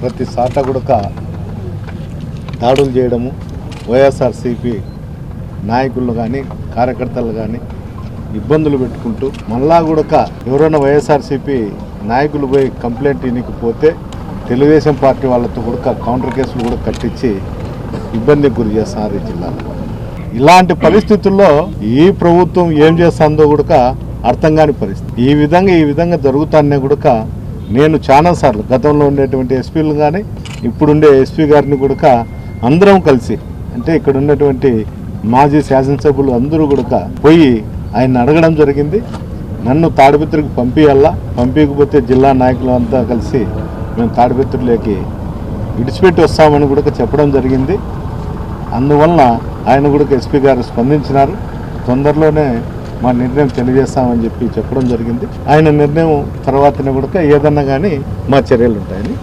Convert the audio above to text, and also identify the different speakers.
Speaker 1: ప్రతి సాట కూడా దాడులు చేయడము, వైఎస్ఆర్సీపీ నాయకులు కానీ కార్యకర్తలు కానీ ఇబ్బందులు పెట్టుకుంటూ మళ్ళా కూడా ఎవరైనా వైఎస్ఆర్సీపీ నాయకులు పోయి కంప్లైంట్ ఇవ్వకపోతే తెలుగుదేశం పార్టీ వాళ్ళతో కూడా కౌంటర్ కేసులు కూడా కట్టించి ఇబ్బందికి గురి చేస్తున్నారు ఈ జిల్లాలో. ఇలాంటి పరిస్థితుల్లో ఈ ప్రభుత్వం ఏం చేస్తుందో కూడా అర్థం కాని పరిస్థితి. ఈ విధంగా జరుగుతానే కూడా నేను చాలాసార్లు గతంలో ఉండేటువంటి ఎస్పీలు కానీ ఇప్పుడుండే ఎస్పీ గారిని కూడా అందరం కలిసి, అంటే ఇక్కడ ఉన్నటువంటి మాజీ శాసనసభ్యులు అందరూ కూడా పోయి ఆయన అడగడం జరిగింది. నన్ను తాడిపత్రికి పంపించకపోతే జిల్లా నాయకులు అంతా కలిసి మేము తాడిపత్రిలోకి విడిచిపెట్టి వస్తామని కూడా చెప్పడం జరిగింది. అందువలన ఆయన కూడా ఎస్పీ గారు స్పందించినారు. తొందరలోనే మా నిర్ణయం తెలియజేస్తామని చెప్పడం జరిగింది. ఆయన నిర్ణయం తర్వాతనే కూడా ఏదన్నా కానీ మా చర్యలు ఉంటాయని